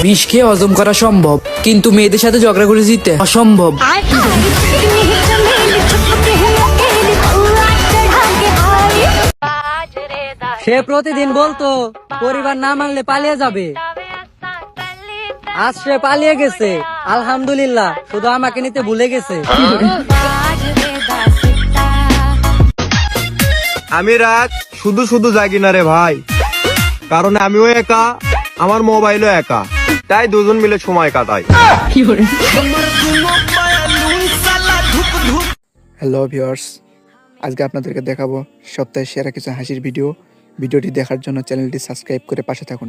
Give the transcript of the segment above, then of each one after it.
বিষ খেয়ে হজম করা সম্ভব, কিন্তু মেয়েদের সাথে ঝগড়া করে জিতে অসম্ভব। সে প্রতিদিন বলতো পরিবার না মানলে পালিয়ে যাবে, আজ সে পালিয়ে গেছে। আলহামদুলিল্লাহ, শুধু আমাকে নিতে ভুলে গেছে। আমি রাত শুধু শুধু জাগি না রে ভাই, কারণ আমিও একা, আমার মোবাইলও একা, তাই দুজন মিলে সময় কাটাই। হ্যালো ভিউয়ার্স, আজকে আপনাদেরকে দেখাবো সপ্তাহের সেরা কিছু হাসির ভিডিও। ভিডিওটি দেখার জন্য চ্যানেলটি সাবস্ক্রাইব করে পাশে থাকুন।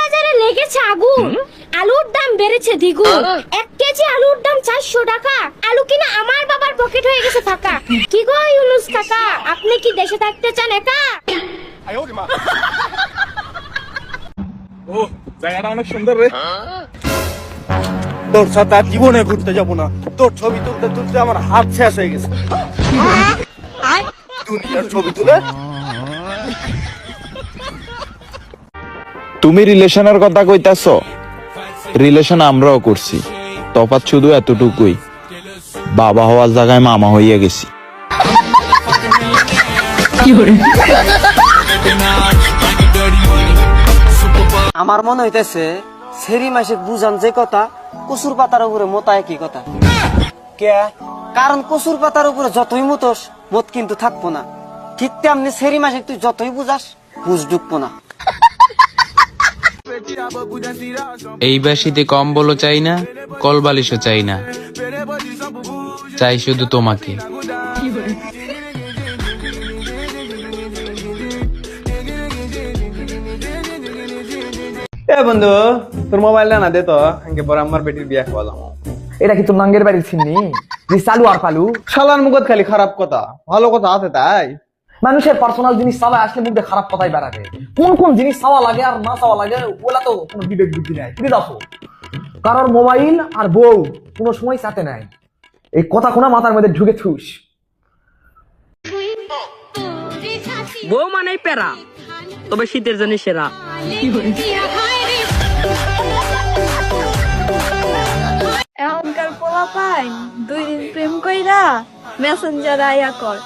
বাজারে লেগেছে আগুন, আলুর দাম বেড়েছে দ্বিগুণ। 1 কেজি আলুর দাম 400 টাকা। আলু কিনা আমার বাবার পকেট হয়ে গেছে ফাঁকা। কি গো ইউনুস কাকা, আপনি কি দেশে থাকতে চান একা? ও জায়গাটা অনেক সুন্দর রে। তোর সাথে আর জীবনে ঘুরতে যাবো না। তোর ছবি তুলতে তুলতে আমার হাত শেষ হয়ে গেছে। দুনিয়ার ছবি তুলে তুমি রিলেশনের কথা কইতাছ, রিলেশন আমরাও করছি, তফাৎ শুধু এতটুকুই, বাবা হওয়ার জায়গায় মামা হইয়া গেছি। আমার মনে হইতেছে সেরি মাসে বুঝান যে কথা, কচুর পাতার উপরে মোতা একই কথা। কে? কারণ কচুর পাতার উপরে যতই মুতোস মত কিন্তু থাকবো না। ঠিক তেমনি সেরি মাসে তুই যতই বুঝাস বুঝ ঢুকবো না। এই বাসিতে কম্বলও চাই না, কলবালিশও চাই না, চাই শুধু তোমাকে। এ বন্ধু, তোর মোবাইলটা না দে তো, আঙ্কে বড় আমার বেটির বিয়া খাওয়া যাবো। এটা কি তোর নাঙ্গের বাড়ির ছিন্নি? চালু আর পালু শালার মুখত খালি খারাপ কথা, ভালো কথা আছে তাই? মানুষের পার্সোনাল জিনিস চাওয়া আসলে মুখে খারাপ কথাই বেড়াবে। কোন কোন জিনিস চাওয়া লাগে আর না চাওয়া লাগে ওলা তো কোনো বিবেক বুদ্ধি নাই। তুমি দেখো, কারোর মোবাইল আর বউ কোনো সময় সাথে নাই, এই কথা কোনা মাথার মধ্যে ঢুকে থুস। বউ মানেই প্যারা, তবে শীতের জন্য সেরা। এখনকার পোলা পাই 2 দিন প্রেম কইরা মেসেঞ্জার আয়া কর,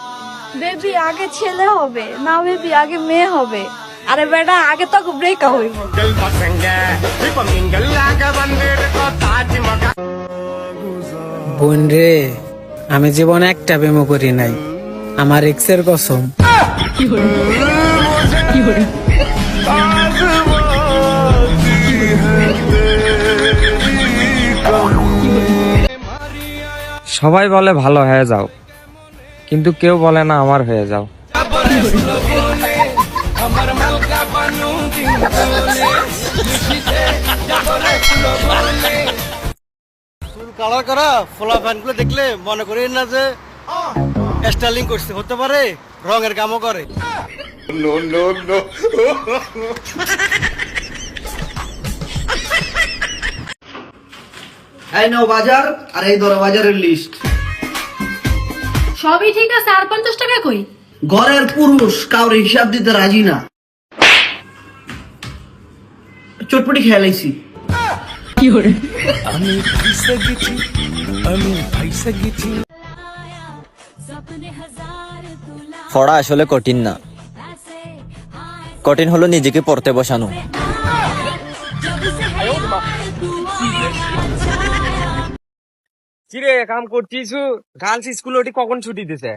বেবি আগে ছেলে হবে না, বেবি আগে মেয়ে হবে। আরে বেটা, আগে তো ব্রেকআপ হইব। বোন রে, আমি জীবনে একটা প্রেমও করি নাই, আমার এক্সের কসম। সবাই বলে ভালো হয়ে যাও, কিন্তু কেউ বলে না আমার হয়ে যাও। কালার করা ফোলা ফ্যান গুলো দেখলে মনে করেন না যে স্টাইলিং করছে, হতে পারে রঙের কামও করে। No no no. এই নাও বাজার, আর এই ধরো বাজারের লিস্ট। সবই ঠিক আছে, আর 50 টাকা কই? ঘরের পুরুষ কাউরে হিসাব দিতে রাজি না, চটপটি খেয়ালাইছি। পড়া আসলে কঠিন না, কঠিন হলো নিজেকে পড়তে বসানো। কিরে কাম করছিস? গার্লস স্কুলে ওটি কখন ছুটি দিছে?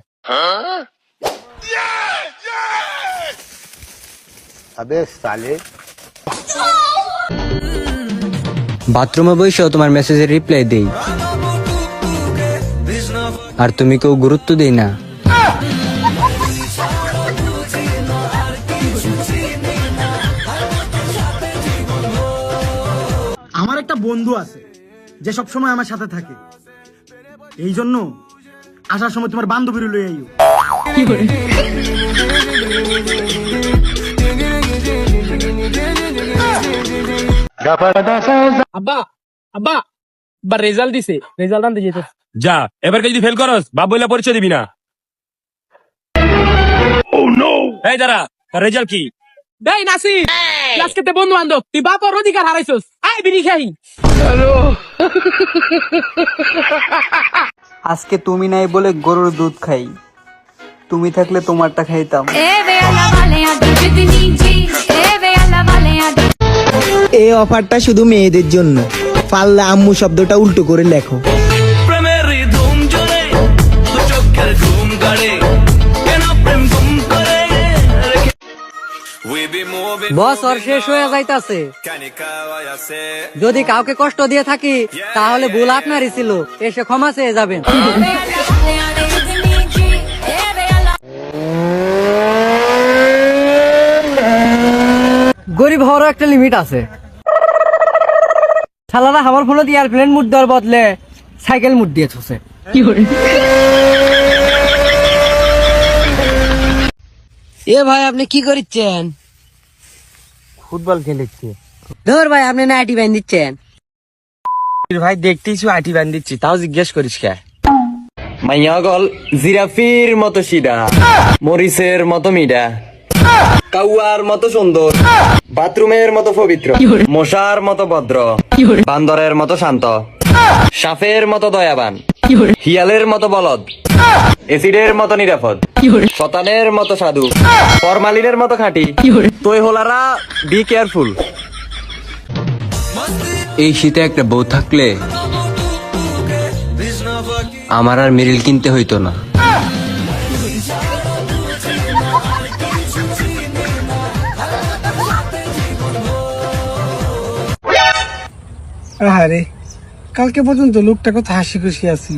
আবে সালে, বাথরুমে বসেও তোমার মেসেজের রিপ্লাই দেই, আর তুমি কেউ গুরুত্ব দেই না। আমার একটা বন্ধু আছে যে সব সময় আমার সাথে থাকে, এই জন্য আসার সময় তোমার বান্ধবীর লই আইও। আব্বা আব্বা বা রেজাল্ট দিছে, রেজাল্ট আনতে যেতে। যা, এবার যদি ফেল করস বাপ বইলা পরিচয় দিবি না। ও নো। এই দাঁড়া, রেজাল্ট কি? এই নাসি আজকে বন্ধু বান্ধব তুই বাপর অধিকার হারাইছস আয় বিড়ি খাই। আজকে তুমি নাই বলে গরুর দুধ খাই, তুমি থাকলে তোমারটা খাইতাম। এই অফারটা শুধু মেয়েদের জন্য, পারলে আম্মু শব্দটা উল্টো করে লেখো। বস ওর শেষ হয়ে যাইতাছে, যদি কাউকে কষ্ট দিয়ে থাকি তাহলে ভুল আপনারই ছিল, এসে ক্ষমা চেয়ে যাবেন। গরিব হওয়ারও একটা লিমিট আছে। শালারা আমার ফোনে দিয়ে এয়ারপ্লেন মুড দেওয়ার বদলে সাইকেল মুড দিয়ে থুছে। এ ভাই আপনি কি করিচ্ছেন? ফুটবল খেলেছি ধর ভাই আপনি না আইটি বাইন দিচ্ছেন। ভাই, দেখতেইছো আটি বান দিচ্ছি, তাও জিজ্ঞেস করিস কে? মাইয়া গল জিরাফির মতো সিধা, মরিচের মতো মিডা, কাউয়ার মতো সুন্দর, বাথরুমের মতো পবিত্র, মশার মতো ভদ্র, বান্দরের মতো শান্ত, সাপের মতো দয়াবান, হিয়ালের মতো বলদ, এসিডের মতো নিরাপদ, শতানের মতো সাধু, ফরমালিনের মতো খাঁটি, তোই হোলারা বি কেয়ারফুল। এই শীতে একটা বউ থাকলে আমার আর মিরিল কিনতে হইতো না। আরে কালকে পর্যন্ত লোকটা কত হাসি খুশি আসছিল।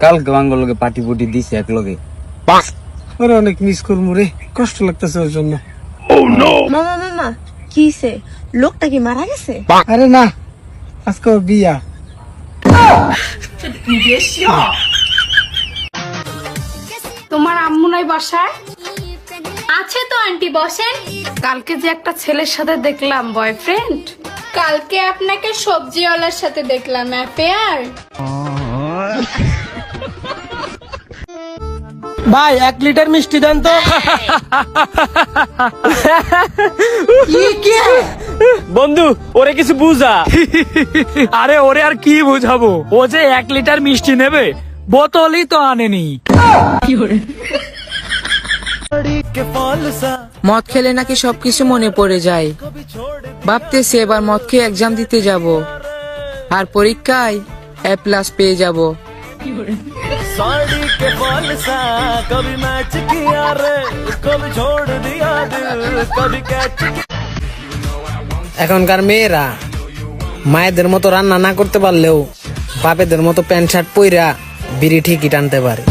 কালকে বাঙ্গলকে পাটি পুটি দিছে এক লগে। ওরে অনেক মিস করবো রে, কষ্ট লাগতেছে ওর জন্য। মামা মামা কিসে লোকটা কি মারা গেছে? আরে না, আজকে ওর বিয়া। তোমার আম্মু নাই বাসায়? আছে তো আন্টি, বসেন। কালকে যে একটা ছেলের সাথে দেখলাম বয়ফ্রেন্ড, কালকে আপনাকে সবজিওয়ালার সাথে দেখলাম অ্যাফেয়ার। ভাই 1 লিটার মিষ্টি দেন তো। বন্ধু ওরে কিছু বুঝা। আরে ওরে আর কি বুঝাবো, ও যে 1 লিটার মিষ্টি নেবে বোতলই তো আনেনি। মদ খেলে নাকি সবকিছু মনে পড়ে যায়, ভাবতেছি এবার মদ খেয়ে এক্সাম দিতে যাব, আর পরীক্ষায় A+ পেয়ে যাব। এখনকার মেয়েরা মায়েদের মতো রান্না না করতে পারলেও বাপেদের মতো প্যান্ট শার্ট পইরা বিড়ি ঠিকই টানতে পারে।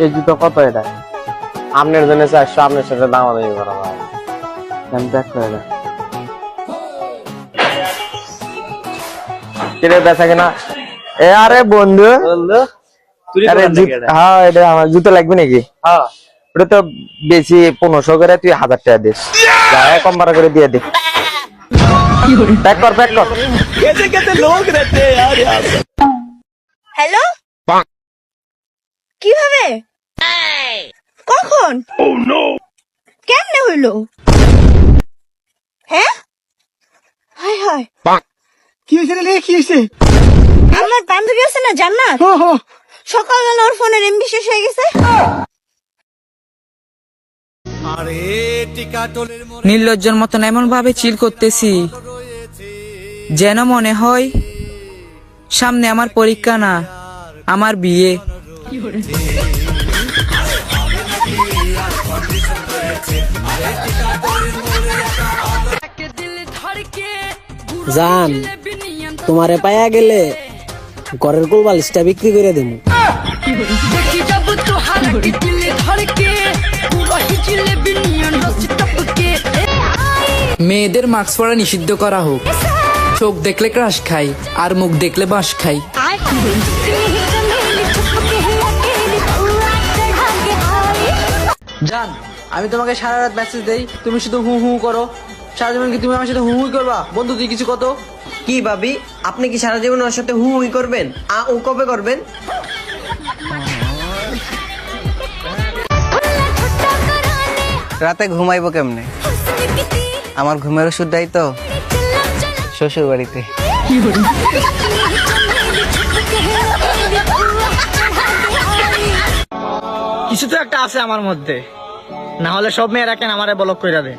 এই জুতো কত? এটা আপনার জন্য 400, আপনার সাথে দামাদামি করা ভাই। দেখো এটা কিরে বেচা কিনা? আরে বন্ধু, হ্যাঁ এটা আমার জুতো লাগবে নাকি? ওটা তো বেশি 1500 করে, তুই 1000 টাকা দিস, কম ভাড়া করে দিয়ে দে। প্যাক কর প্যাক কর। হ্যালো, কিভাবে, কখন, কেমনে হইলো? হ্যাঁ, হায় হায়, কি হয়েছে রে? কি হয়েছে? আমার বান্ধবী আছে না জান্নাত, সকালবেলা ওর ফোনের এমবি শেষ হয়ে গেছে। নির্লজ্জর মতন এমন ভাবে চিল করতেছি যেন মনে হয় সামনে আমার পরীক্ষা না, আমার বিয়ে। জান, তোমারে পায়া গেলে ঘরের কোলবালিশটা বিক্রি করে দেবো। মেয়েদের মাস্ক পরা নিষিদ্ধ করা হোক, চোখ দেখলে ক্রাশ খাই আর মুখ দেখলে বাঁশ খাই। জান, আমি তোমাকে সারা রাত মেসেজ দেই, তুমি শুধু হু হু করো, সারা জীবন কি তুমি আমার সাথে হুই করবা? বন্ধু তুই কিছু কত। কি ভাবি, আপনি কি সারা জীবন ওর সাথে হুই করবেন? ও কবে করবেন? রাতে ঘুমাইবো কেমনে? আমার ঘুমের ওষুধ দেয় তো শ্বশুর বাড়িতে। কিছু তো একটা আছে আমার মধ্যে, না হলে সব মেয়েরা কেন আমারে ব্লক কইরা দেয়।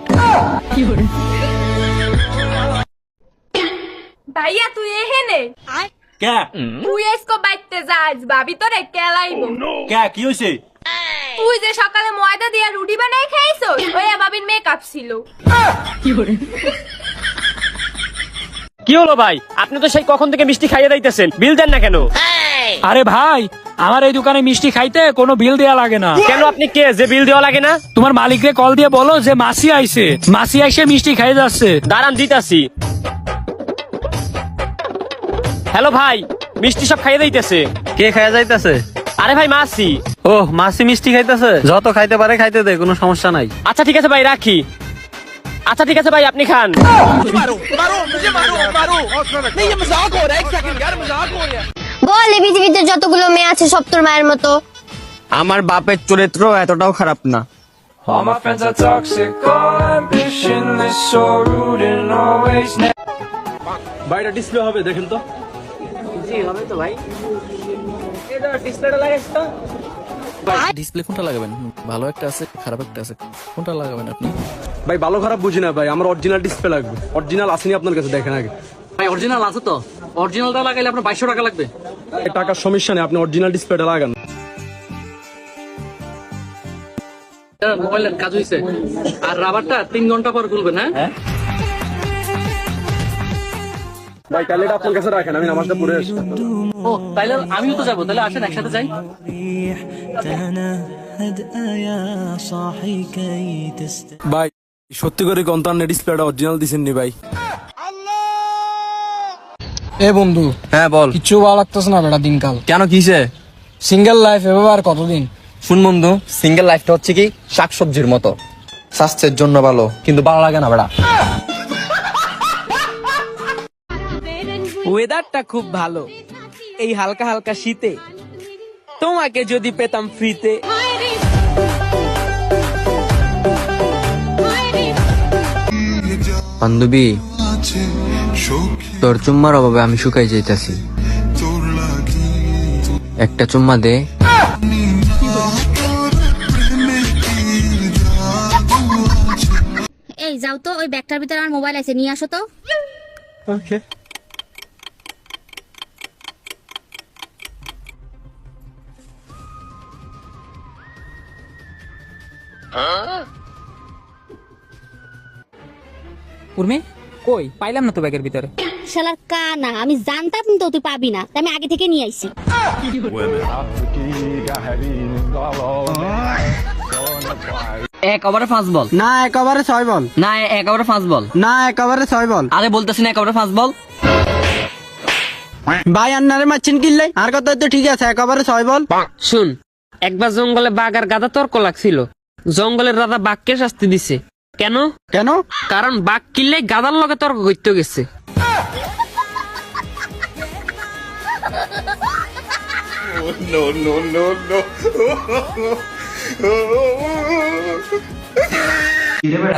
ভাইয়া তুই এহেনে কে তুই এসকো বাইতে যাস, ভাবি তোরে কেলাইবো। কে কি হইছে? তুই যে সকালে ময়দা দিয়ে রুটি বানাই খাইছো, ওই ভাবির মেকআপ ছিল। কি হলো ভাই, আপনি তো সেই কখন থেকে মিষ্টি খাইয়ে দিতেছেন, বিল দেন না কেন? আরে ভাই, আমার এই দোকানে মিষ্টি খাইতে কোনো বিল দেওয়া লাগে না। কেন, আপনি কে যে বিল দেওয়া লাগে না? তোমার মালিকরে কল দিয়ে বলো যে মাসি আইছে, মাসি আইসে মিষ্টি খাইয়ে যাচ্ছে। দাঁড়ান দিতাছি। হ্যালো ভাই, মিষ্টি সব খাইয়ে দিতেছে। কে খাইয়া যাইতাছে? আরে ভাই মাসি। ও মাসি মিষ্টি খাইতেছে, যত খাইতে পারে খাইতে দে, কোনো সমস্যা নাই। আচ্ছা ঠিক আছে ভাই, রাখি। আচ্ছা ঠিক আছে ভাই, আপনি খান। বল এই পৃথিবীতে যতগুলো মেয়ে আছে সব তোর মায়ের মতো? আমার বাপের চরিত্র এতটাও খারাপ না। বাইরে ডিসপ্লে হবে, দেখেন তো। জি হবে তো ভাই। এটা ডিসপ্লেটা লাগাইছ তো? ডিসপ্লে কোনটা লাগাবেন? ভালো একটা আছে, খারাপ একটা আছে, কোনটা লাগাবেন আপনি? ভাই ভালো খারাপ বুঝি না ভাই, আমার অরিজিনাল ডিসপ্লে লাগবে। অরিজিনাল আসেনি আপনার কাছে, দেখেন আগে। ভাই অরিজিনাল আছে তো, অরিজিনালটা লাগাইলে আপনার 2200 টাকা লাগবে। এই টাকার সমস্যা নেই, আপনি অরিজিনাল ডিসপ্লেটা লাগান। মোবাইলের কাজ হইছে, আর রাবারটা 3 ঘন্টা পর খুলবেন। হ্যাঁ ভাই তাহলে এটা আপনার কাছে রাখেন, আমি নামাজটা পড়ে আসি। ও তাইলে আমিও তো যাবো, তাহলে আসেন একসাথে যাই। ভাই সত্যি করে গন্তান ডিসপ্লেটা অরিজিনাল দিছেন নি ভাই? এ বন্ধু, হ্যাঁ বল। কিচ্ছু ভালো লাগতেছে না বেটা দিনকাল। কেন কিসে? সিঙ্গেল লাইফ এভাবে আর কতদিন? শুন বন্ধু, সিঙ্গেল লাইফটা হচ্ছে কি শাকসবজির মতো, স্বাস্থ্যের জন্য ভালো, কিন্তু ভালো লাগে না বেটা। ওয়েদারটা খুব ভালো, এই হালকা হালকা শীতে তোমাকে যদি পেতাম ফ্রিতে। বান্ধবী, তোর চুম্মার অভাবে আমি শুকাই যাইতাছি, একটা চুম্মা দে। এই যাও তো, ওই ব্যাগটার ভিতরে আমার মোবাইল আছে, নিয়ে আসো তো। ওকে। উর্মি কই পাইলাম না তো ব্যাগের ভিতরে। শালার কানা, আমি জানতাম তো তুই পাবি না, তাই আমি আগে থেকে নিয়ে আইছি। এক ওভারে 5 বল না, একেবারে 6 বল। না, এক ওভারে 5 বল না, একেবারে 6 বল। আরে বলতেছি না, এক ওভারে 5 বল। ভাই আন্নারে মারছেন কিনলে? আর কথা তো ঠিক আছে, একেবারে 6 বল। শুন, একবার জঙ্গলে বাঘ আর গাধা তর্ক লাগছিল, জঙ্গলের দাদা বাঘকে শাস্তি দিছে। কেন? কেন? কারণ বাঘ কিনলে গাধার লগে তর্ক করতে গেছে।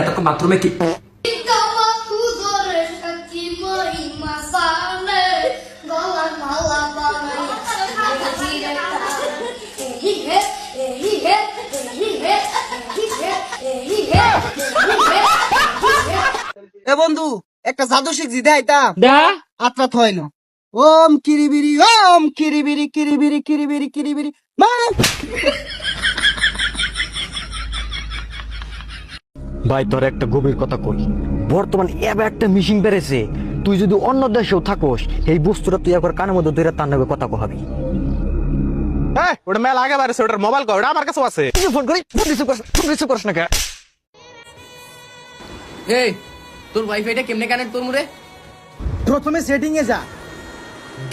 এতক্ষণ বাথরুমে কি? এ বন্ধু, একটা জাদু শিখছি, দেখাইতাম। দেখা আত্মা থইল। ওম কিরিবিরি, ওম কিরিবিরি, কিরিবিরি কিরিবিরি কিরিবিরি মার। ভাই তোর একটা গভীর কথা কই, বর্তমান এবার একটা মিশিং বেড়েছে, তুই যদি অন্য দেশেও থাকোস এই বস্তুটা তুই একবার কানের মধ্যে ধরে তার নামে কথা কহাবি। ওটা মেলা আগে বাড়ছে, ওটার মোবাইল কো, ওটা আমার কাছে আছে। ফোন করি, ফোন রিসিভ করিস না কে? এই তোর ওয়াইফাইটা কেমনে কানেক্ট করব রে? প্রথমে সেটিং এ যা,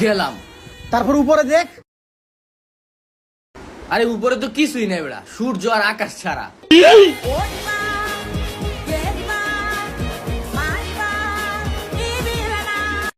গেলাম, তারপর উপরে দেখ। আরে উপরে তো কিছুই নাই বেড়া, সূর্য আর আকাশ ছাড়া।